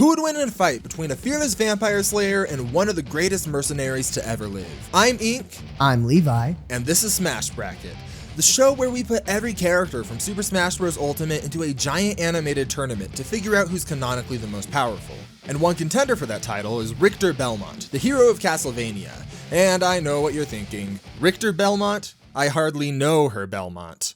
Who would win in a fight between a fearless vampire slayer and one of the greatest mercenaries to ever live? I'm Ink. I'm Levi. And this is Smash Bracket, the show where we put every character from Super Smash Bros. Ultimate into a giant animated tournament to figure out who's canonically the most powerful. And one contender for that title is Richter Belmont, the hero of Castlevania. And I know what you're thinking. Richter Belmont? I hardly know her Belmont.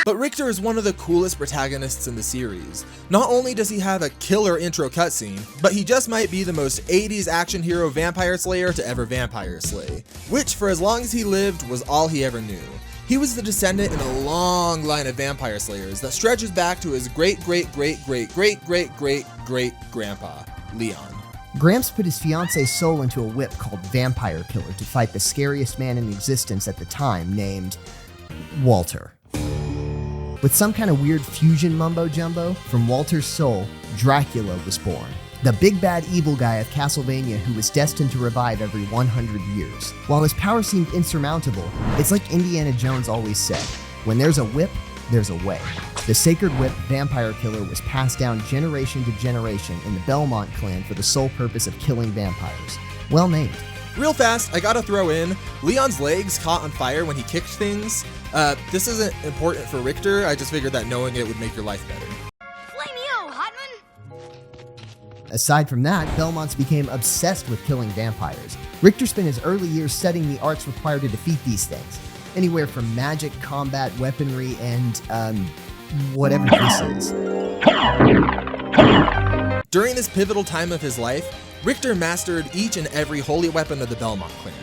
But Richter is one of the coolest protagonists in the series. Not only does he have a killer intro cutscene, but he just might be the most 80s action hero vampire slayer to ever vampire slay, which for as long as he lived was all he ever knew. He was the descendant in a long line of vampire slayers that stretches back to his great-great-great-great-great-great-great-grandpa, Leon. Gramps put his fiance's soul into a whip called Vampire Killer to fight the scariest man in existence at the time, named Walter. With some kind of weird fusion mumbo-jumbo, from Walter's soul, Dracula was born. The big bad evil guy of Castlevania who was destined to revive every 100 years. While his power seemed insurmountable, it's like Indiana Jones always said, when there's a whip, there's a way. The sacred whip, Vampire Killer, was passed down generation to generation in the Belmont clan for the sole purpose of killing vampires. Well named. Real fast, I gotta throw in, Leon's legs caught on fire when he kicked things. This isn't important for Richter, I just figured that knowing it would make your life better. Flameo, Hotman! Aside from that, Belmonts became obsessed with killing vampires. Richter spent his early years studying the arts required to defeat these things. Anywhere from magic, combat, weaponry, and, whatever this is. During this pivotal time of his life, Richter mastered each and every holy weapon of the Belmont clan.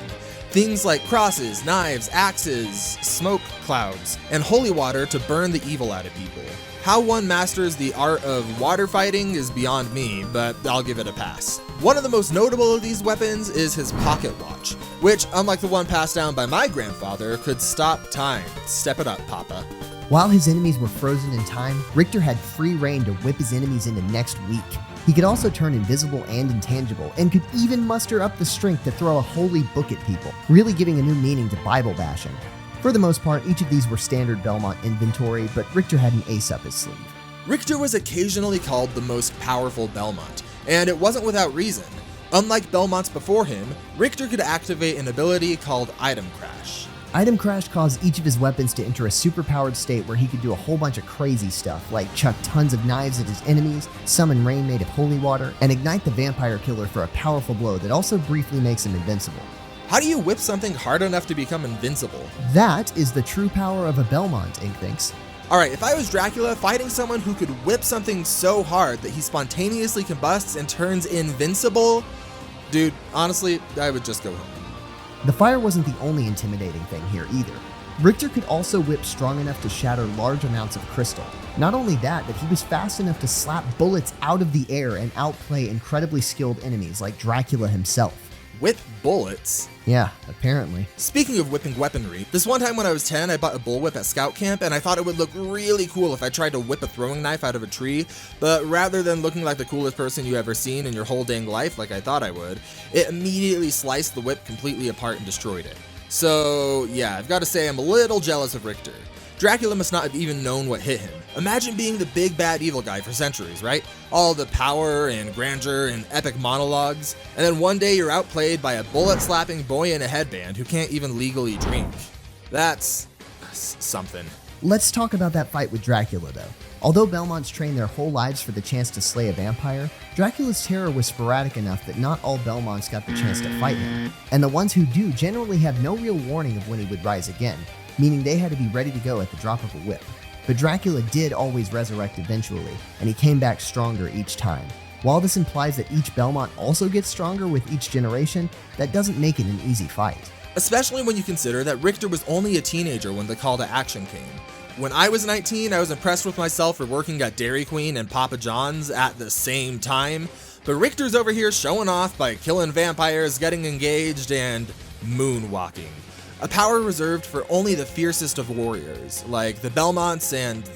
Things like crosses, knives, axes, smoke clouds, and holy water to burn the evil out of people. How one masters the art of water fighting is beyond me, but I'll give it a pass. One of the most notable of these weapons is his pocket watch, which, unlike the one passed down by my grandfather, could stop time. Step it up, Papa. While his enemies were frozen in time, Richter had free reign to whip his enemies into next week. He could also turn invisible and intangible, and could even muster up the strength to throw a holy book at people, really giving a new meaning to Bible bashing. For the most part, each of these were standard Belmont inventory, but Richter had an ace up his sleeve. Richter was occasionally called the most powerful Belmont, and it wasn't without reason. Unlike Belmonts before him, Richter could activate an ability called Item Crash. Item Crash caused each of his weapons to enter a superpowered state where he could do a whole bunch of crazy stuff, like chuck tons of knives at his enemies, summon rain made of holy water, and ignite the Vampire Killer for a powerful blow that also briefly makes him invincible. How do you whip something hard enough to become invincible? That is the true power of a Belmont, InkThinks. Alright, if I was Dracula, fighting someone who could whip something so hard that he spontaneously combusts and turns invincible, dude, honestly, I would just go home. The fire wasn't the only intimidating thing here either. Richter could also whip strong enough to shatter large amounts of crystal. Not only that, but he was fast enough to slap bullets out of the air and outplay incredibly skilled enemies like Dracula himself. With bullets? Yeah, apparently. Speaking of whipping weaponry, this one time when I was 10, I bought a bullwhip at scout camp, and I thought it would look really cool if I tried to whip a throwing knife out of a tree, but rather than looking like the coolest person you ever seen in your whole dang life like I thought I would, it immediately sliced the whip completely apart and destroyed it. So yeah, I've got to say I'm a little jealous of Richter. Dracula must not have even known what hit him. Imagine being the big bad evil guy for centuries, right? All the power and grandeur and epic monologues, and then one day you're outplayed by a bullet-slapping boy in a headband who can't even legally drink. That's something. Let's talk about that fight with Dracula though. Although Belmonts trained their whole lives for the chance to slay a vampire, Dracula's terror was sporadic enough that not all Belmonts got the chance to fight him. And the ones who do generally have no real warning of when he would rise again, meaning they had to be ready to go at the drop of a whip. But Dracula did always resurrect eventually, and he came back stronger each time. While this implies that each Belmont also gets stronger with each generation, that doesn't make it an easy fight. Especially when you consider that Richter was only a teenager when the call to action came. When I was 19, I was impressed with myself for working at Dairy Queen and Papa John's at the same time, but Richter's over here showing off by killing vampires, getting engaged, and moonwalking. A power reserved for only the fiercest of warriors, like the Belmonts and,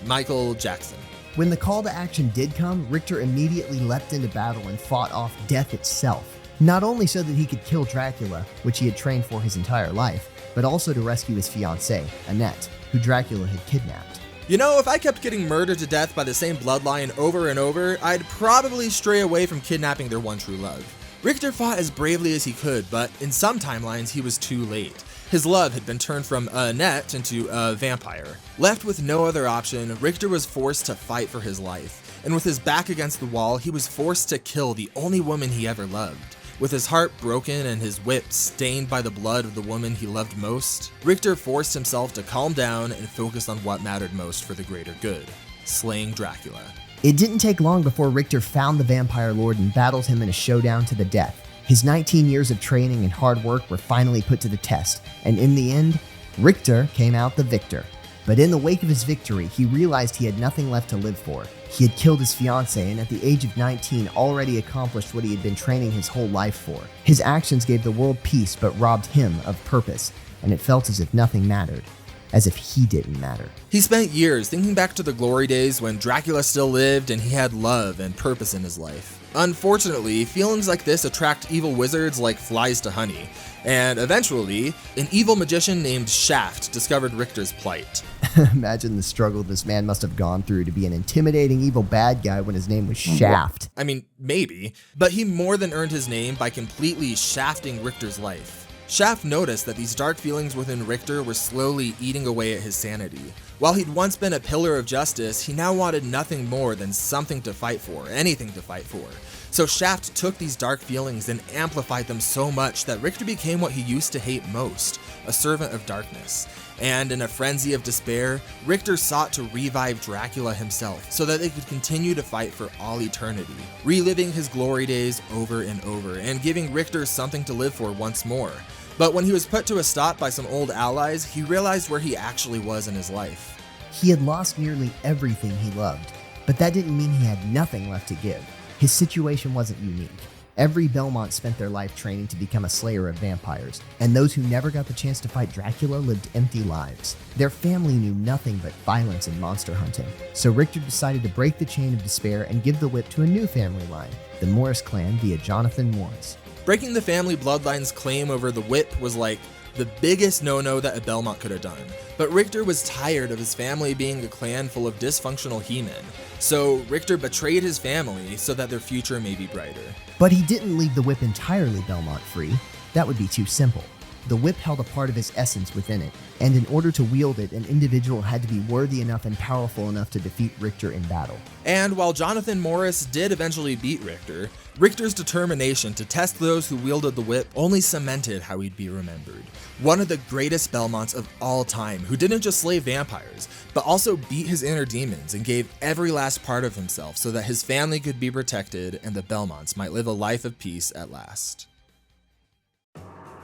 Michael Jackson. When the call to action did come, Richter immediately leapt into battle and fought off death itself. Not only so that he could kill Dracula, which he had trained for his entire life, but also to rescue his fiancée, Annette, who Dracula had kidnapped. You know, if I kept getting murdered to death by the same bloodline over and over, I'd probably stray away from kidnapping their one true love. Richter fought as bravely as he could, but in some timelines he was too late. His love had been turned from a net into a vampire. Left with no other option, Richter was forced to fight for his life, and with his back against the wall, he was forced to kill the only woman he ever loved. With his heart broken and his whip stained by the blood of the woman he loved most, Richter forced himself to calm down and focus on what mattered most for the greater good: slaying Dracula. It didn't take long before Richter found the Vampire Lord and battled him in a showdown to the death. His 19 years of training and hard work were finally put to the test, and in the end, Richter came out the victor. But in the wake of his victory, he realized he had nothing left to live for. He had killed his fiancée and at the age of 19 already accomplished what he had been training his whole life for. His actions gave the world peace but robbed him of purpose, and it felt as if nothing mattered. As if he didn't matter. He spent years thinking back to the glory days when Dracula still lived and he had love and purpose in his life. Unfortunately, feelings like this attract evil wizards like flies to honey, and eventually, an evil magician named Shaft discovered Richter's plight. Imagine the struggle this man must have gone through to be an intimidating evil bad guy when his name was Shaft. I mean, maybe, but he more than earned his name by completely shafting Richter's life. Shaft noticed that these dark feelings within Richter were slowly eating away at his sanity. While he'd once been a pillar of justice, he now wanted nothing more than something to fight for, anything to fight for. So Shaft took these dark feelings and amplified them so much that Richter became what he used to hate most, a servant of darkness. And in a frenzy of despair, Richter sought to revive Dracula himself so that they could continue to fight for all eternity, reliving his glory days over and over and giving Richter something to live for once more. But when he was put to a stop by some old allies, he realized where he actually was in his life. He had lost nearly everything he loved, but that didn't mean he had nothing left to give. His situation wasn't unique. Every Belmont spent their life training to become a slayer of vampires, and those who never got the chance to fight Dracula lived empty lives. Their family knew nothing but violence and monster hunting, so Richter decided to break the chain of despair and give the whip to a new family line, the Morris clan via Jonathan Morris. Breaking the family bloodline's claim over the whip was like the biggest no-no that a Belmont could have done. But Richter was tired of his family being a clan full of dysfunctional he-men. So Richter betrayed his family so that their future may be brighter. But he didn't leave the whip entirely Belmont free. That would be too simple. The whip held a part of his essence within it, and in order to wield it, an individual had to be worthy enough and powerful enough to defeat Richter in battle. And while Jonathan Morris did eventually beat Richter, Richter's determination to test those who wielded the whip only cemented how he'd be remembered. One of the greatest Belmonts of all time, who didn't just slay vampires, but also beat his inner demons and gave every last part of himself so that his family could be protected and the Belmonts might live a life of peace at last.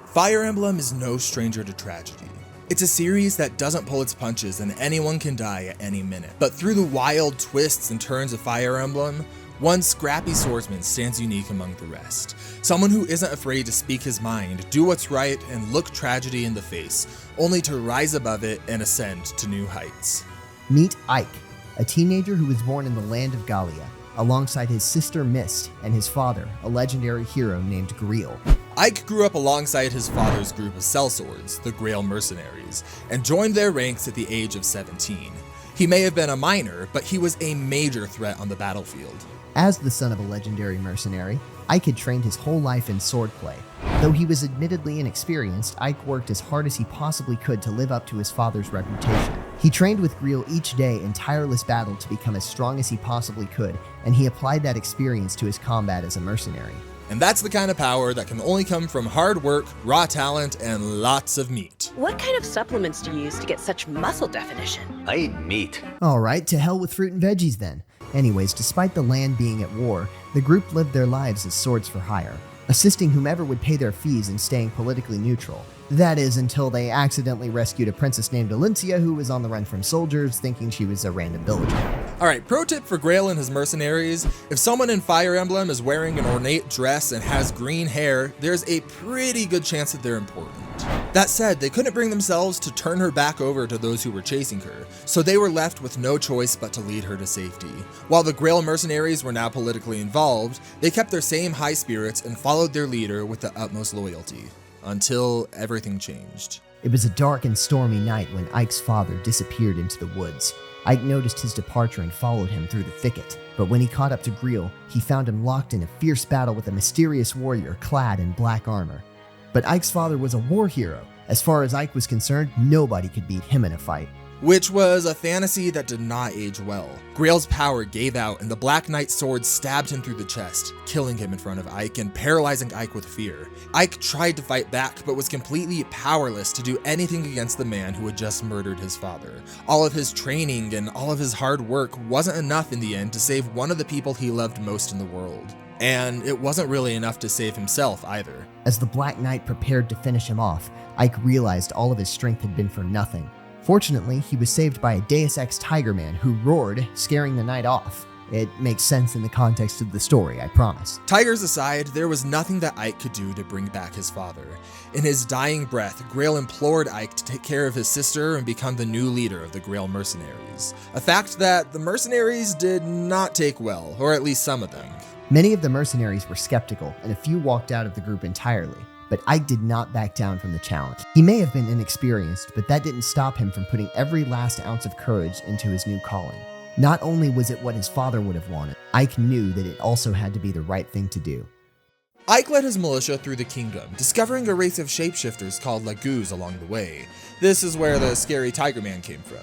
Fire Emblem is no stranger to tragedy. It's a series that doesn't pull its punches and anyone can die at any minute. But through the wild twists and turns of Fire Emblem, one scrappy swordsman stands unique among the rest. Someone who isn't afraid to speak his mind, do what's right, and look tragedy in the face, only to rise above it and ascend to new heights. Meet Ike, a teenager who was born in the land of Gallia, alongside his sister Mist and his father, a legendary hero named Greel. Ike grew up alongside his father's group of sellswords, the Grail Mercenaries, and joined their ranks at the age of 17. He may have been a minor, but he was a major threat on the battlefield. As the son of a legendary mercenary, Ike had trained his whole life in swordplay. Though he was admittedly inexperienced, Ike worked as hard as he possibly could to live up to his father's reputation. He trained with Greel each day in tireless battle to become as strong as he possibly could, and he applied that experience to his combat as a mercenary. And that's the kind of power that can only come from hard work, raw talent, and lots of meat. What kind of supplements do you use to get such muscle definition? I eat meat. Alright, to hell with fruit and veggies then. Anyways, despite the land being at war, the group lived their lives as swords for hire, assisting whomever would pay their fees and staying politically neutral. That is, until they accidentally rescued a princess named Alencia who was on the run from soldiers, thinking she was a random villager. Alright, pro tip for Grail and his mercenaries: if someone in Fire Emblem is wearing an ornate dress and has green hair, there's a pretty good chance that they're important. That said, they couldn't bring themselves to turn her back over to those who were chasing her, so they were left with no choice but to lead her to safety. While the Grail mercenaries were now politically involved, they kept their same high spirits and followed their leader with the utmost loyalty. Until everything changed. It was a dark and stormy night when Ike's father disappeared into the woods. Ike noticed his departure and followed him through the thicket, but when he caught up to Greel, he found him locked in a fierce battle with a mysterious warrior clad in black armor. But Ike's father was a war hero. As far as Ike was concerned, nobody could beat him in a fight. Which was a fantasy that did not age well. Grail's power gave out and the Black Knight's sword stabbed him through the chest, killing him in front of Ike and paralyzing Ike with fear. Ike tried to fight back, but was completely powerless to do anything against the man who had just murdered his father. All of his training and all of his hard work wasn't enough in the end to save one of the people he loved most in the world. And it wasn't really enough to save himself either. As the Black Knight prepared to finish him off, Ike realized all of his strength had been for nothing. Fortunately, he was saved by a Deus Ex Tiger Man who roared, scaring the knight off. It makes sense in the context of the story, I promise. Tigers aside, there was nothing that Ike could do to bring back his father. In his dying breath, Grail implored Ike to take care of his sister and become the new leader of the Grail mercenaries. A fact that the mercenaries did not take well, or at least some of them. Many of the mercenaries were skeptical, and a few walked out of the group entirely. But Ike did not back down from the challenge. He may have been inexperienced, but that didn't stop him from putting every last ounce of courage into his new calling. Not only was it what his father would have wanted, Ike knew that it also had to be the right thing to do. Ike led his militia through the kingdom, discovering a race of shapeshifters called Lagoos along the way. This is where the scary Tiger Man came from.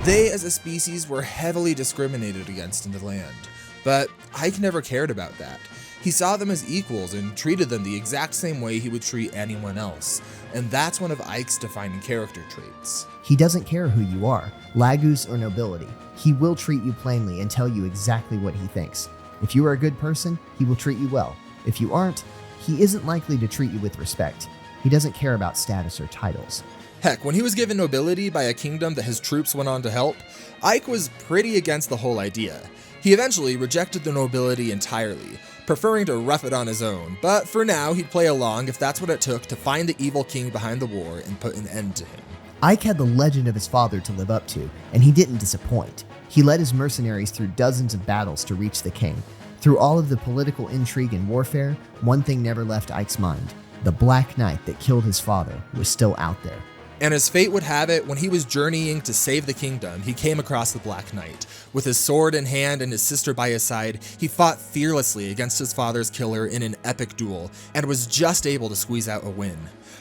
They, as a species, were heavily discriminated against in the land, but Ike never cared about that. He saw them as equals and treated them the exact same way he would treat anyone else, and that's one of Ike's defining character traits. He doesn't care who you are, Lagoos or nobility. He will treat you plainly and tell you exactly what he thinks. If you are a good person, he will treat you well. If you aren't, he isn't likely to treat you with respect. He doesn't care about status or titles. Heck, when he was given nobility by a kingdom that his troops went on to help, Ike was pretty against the whole idea. He eventually rejected the nobility entirely, preferring to rough it on his own, but for now he'd play along if that's what it took to find the evil king behind the war and put an end to him. Ike had the legend of his father to live up to, and he didn't disappoint. He led his mercenaries through dozens of battles to reach the king. Through all of the political intrigue and warfare, one thing never left Ike's mind. The Black Knight that killed his father was still out there. And as fate would have it, when he was journeying to save the kingdom, he came across the Black Knight. With his sword in hand and his sister by his side, he fought fearlessly against his father's killer in an epic duel, and was just able to squeeze out a win.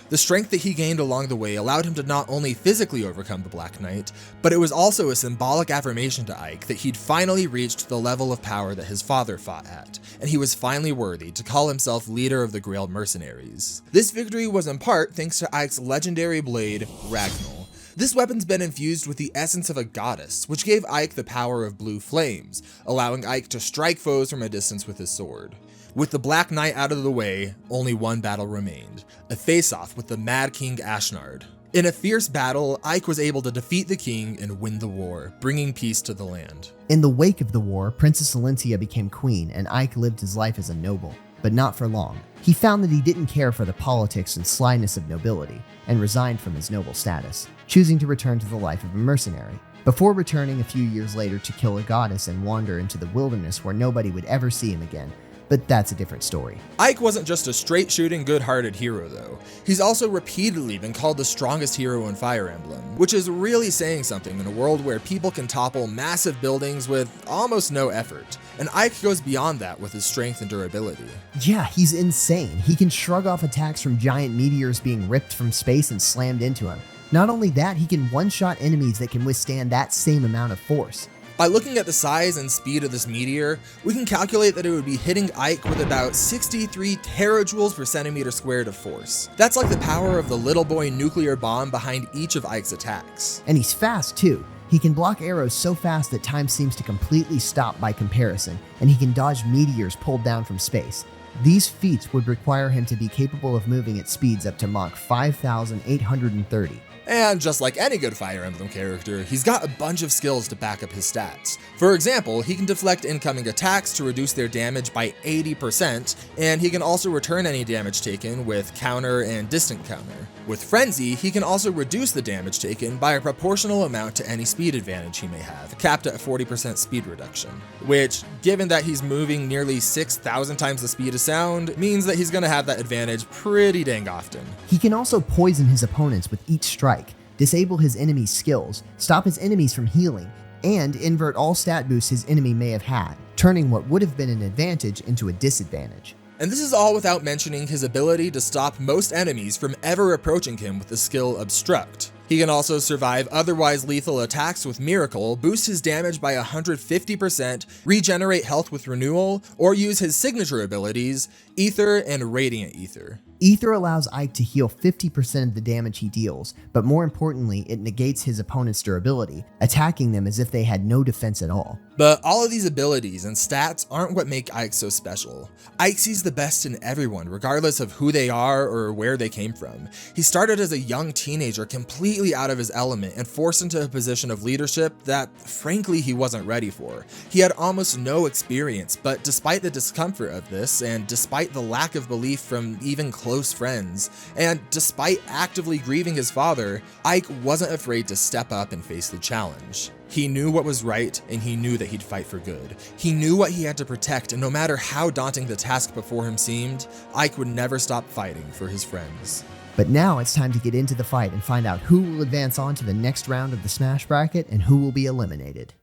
The strength that he gained along the way allowed him to not only physically overcome the Black Knight, but it was also a symbolic affirmation to Ike that he'd finally reached the level of power that his father fought at, and he was finally worthy to call himself leader of the Grail mercenaries. This victory was in part thanks to Ike's legendary blade, Ragnall. This weapon's been infused with the essence of a goddess, which gave Ike the power of blue flames, allowing Ike to strike foes from a distance with his sword. With the Black Knight out of the way, only one battle remained, a face-off with the Mad King Ashnard. In a fierce battle, Ike was able to defeat the king and win the war, bringing peace to the land. In the wake of the war, Princess Alencia became queen, and Ike lived his life as a noble, but not for long. He found that he didn't care for the politics and slyness of nobility, and resigned from his noble status, choosing to return to the life of a mercenary, before returning a few years later to kill a goddess and wander into the wilderness where nobody would ever see him again. But that's a different story. Ike wasn't just a straight-shooting, good-hearted hero, though. He's also repeatedly been called the strongest hero in Fire Emblem, which is really saying something in a world where people can topple massive buildings with almost no effort. And Ike goes beyond that with his strength and durability. Yeah, he's insane. He can shrug off attacks from giant meteors being ripped from space and slammed into him. Not only that, he can one-shot enemies that can withstand that same amount of force. By looking at the size and speed of this meteor, we can calculate that it would be hitting Ike with about 63 terajoules per centimeter squared of force. That's like the power of the little boy nuclear bomb behind each of Ike's attacks. And he's fast too. He can block arrows so fast that time seems to completely stop by comparison, and he can dodge meteors pulled down from space. These feats would require him to be capable of moving at speeds up to Mach 5,830. And just like any good Fire Emblem character, he's got a bunch of skills to back up his stats. For example, he can deflect incoming attacks to reduce their damage by 80%, and he can also return any damage taken with counter and distant counter. With Frenzy, he can also reduce the damage taken by a proportional amount to any speed advantage he may have, capped at a 40% speed reduction. Which, given that he's moving nearly 6,000 times the speed of sound, means that he's gonna have that advantage pretty dang often. He can also poison his opponents with each strike, disable his enemy's skills, stop his enemies from healing, and invert all stat boosts his enemy may have had, turning what would have been an advantage into a disadvantage. And this is all without mentioning his ability to stop most enemies from ever approaching him with the skill Obstruct. He can also survive otherwise lethal attacks with Miracle, boost his damage by 150%, regenerate health with Renewal, or use his signature abilities, Ether and Radiant Ether. Ether allows Ike to heal 50% of the damage he deals, but more importantly, it negates his opponent's durability, attacking them as if they had no defense at all. But all of these abilities and stats aren't what make Ike so special. Ike sees the best in everyone, regardless of who they are or where they came from. He started as a young teenager completely out of his element and forced into a position of leadership that, frankly, he wasn't ready for. He had almost no experience, but despite the discomfort of this, and despite the lack of belief from even close friends, and despite actively grieving his father, Ike wasn't afraid to step up and face the challenge. He knew what was right, and he knew that he'd fight for good. He knew what he had to protect, and no matter how daunting the task before him seemed, Ike would never stop fighting for his friends. But now it's time to get into the fight and find out who will advance on to the next round of the Smash Bracket and who will be eliminated.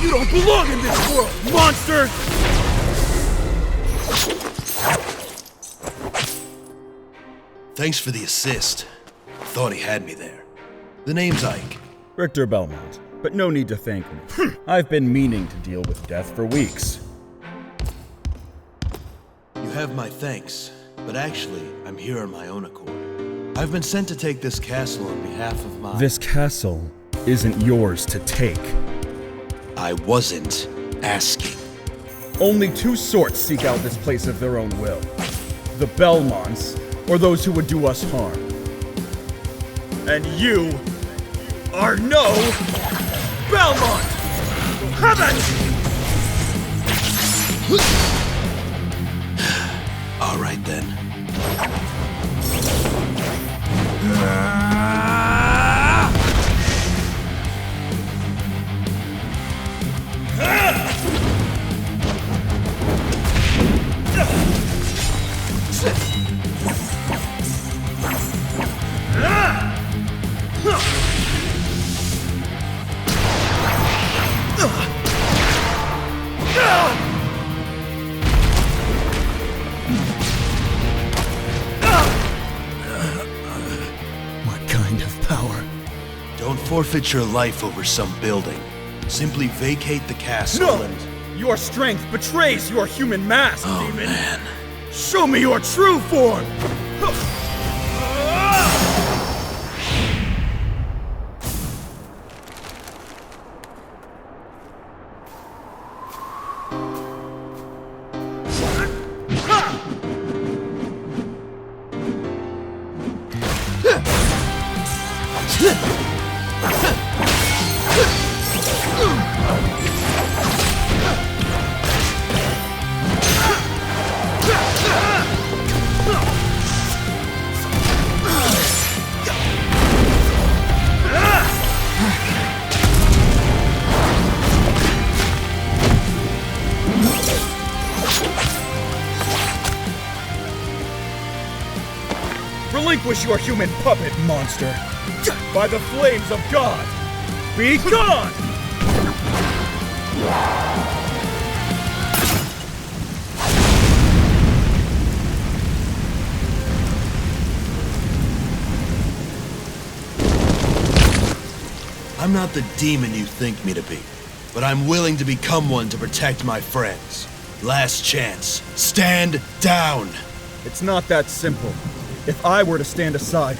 You don't belong in this world, monster! Thanks for the assist. Thought he had me there. The name's Ike. Richter Belmont, but no need to thank me. I've been meaning to deal with death for weeks. You have my thanks, but actually, I'm here on my own accord. I've been sent to take this castle on behalf of my... This castle isn't yours to take. I wasn't asking. Only two sorts seek out this place of their own will. The Belmonts, or those who would do us harm. And you are no Belmont! Have it! All right then. What kind of power? Don't forfeit your life over some building. Simply vacate the castle No! and... Your strength betrays your human mask, Oh, demon! man. Show me your true form! Relinquish your human puppet, monster! By the flames of God! Be gone! I'm not the demon you think me to be, but I'm willing to become one to protect my friends. Last chance. Stand down! It's not that simple. If I were to stand aside,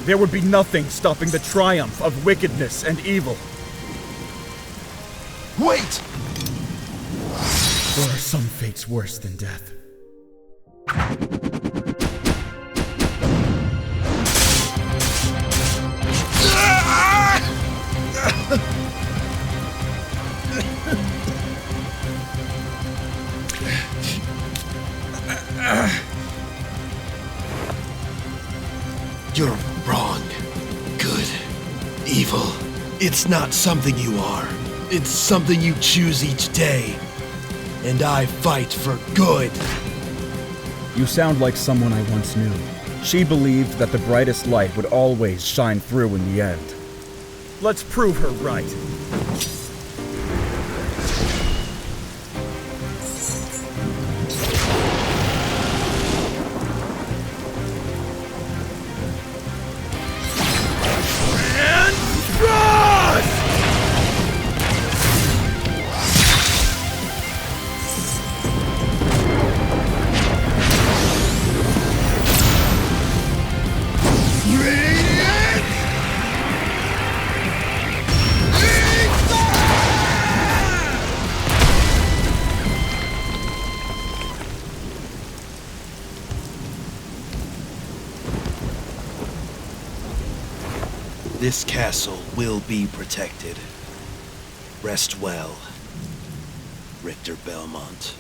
there would be nothing stopping the triumph of wickedness and evil. Wait! There are some fates worse than death. It's not something you are. It's something you choose each day. And I fight for good. You sound like someone I once knew. She believed that the brightest light would always shine through in the end. Let's prove her right. This castle will be protected. Rest well, Richter Belmont.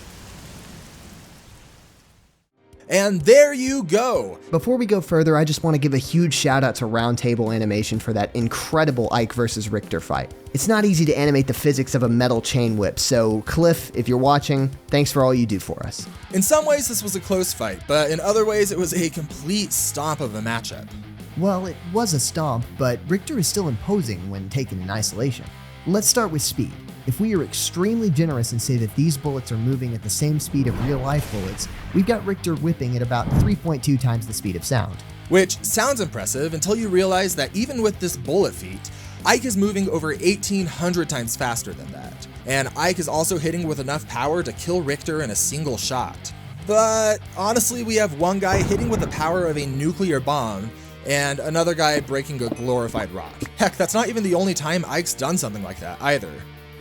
And there you go! Before we go further, I just want to give a huge shout out to Roundtable Animation for that incredible Ike versus Richter fight. It's not easy to animate the physics of a metal chain whip, so Cliff, if you're watching, thanks for all you do for us. In some ways this was a close fight, but in other ways it was a complete stomp of a matchup. Well, it was a stomp, but Richter is still imposing when taken in isolation. Let's start with speed. If we are extremely generous and say that these bullets are moving at the same speed of real-life bullets, we've got Richter whipping at about 3.2 times the speed of sound. Which sounds impressive until you realize that even with this bullet feat, Ike is moving over 1,800 times faster than that. And Ike is also hitting with enough power to kill Richter in a single shot. But honestly, we have one guy hitting with the power of a nuclear bomb, and another guy breaking a glorified rock. Heck, that's not even the only time Ike's done something like that either.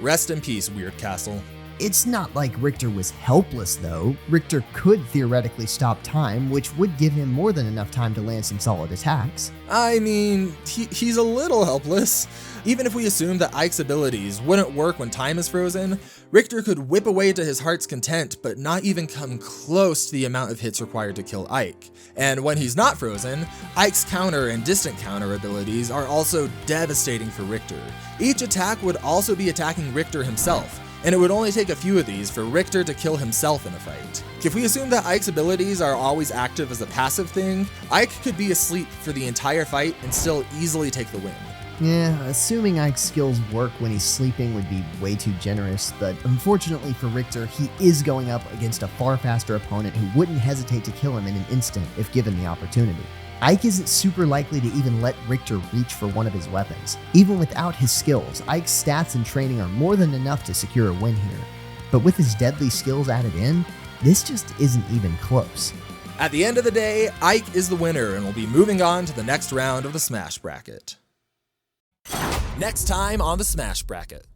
Rest in peace, Weird Castle. It's not like Richter was helpless, though. Richter could theoretically stop time, which would give him more than enough time to land some solid attacks. I mean, he's a little helpless. Even if we assume that Ike's abilities wouldn't work when time is frozen, Richter could whip away to his heart's content, but not even come close to the amount of hits required to kill Ike. And when he's not frozen, Ike's counter and distant counter abilities are also devastating for Richter. Each attack would also be attacking Richter himself, and it would only take a few of these for Richter to kill himself in a fight. If we assume that Ike's abilities are always active as a passive thing, Ike could be asleep for the entire fight and still easily take the win. Yeah, assuming Ike's skills work when he's sleeping would be way too generous, but unfortunately for Richter, he is going up against a far faster opponent who wouldn't hesitate to kill him in an instant if given the opportunity. Ike isn't super likely to even let Richter reach for one of his weapons. Even without his skills, Ike's stats and training are more than enough to secure a win here. But with his deadly skills added in, this just isn't even close. At the end of the day, Ike is the winner and will be moving on to the next round of the Smash Bracket. Next time on the Smash Bracket.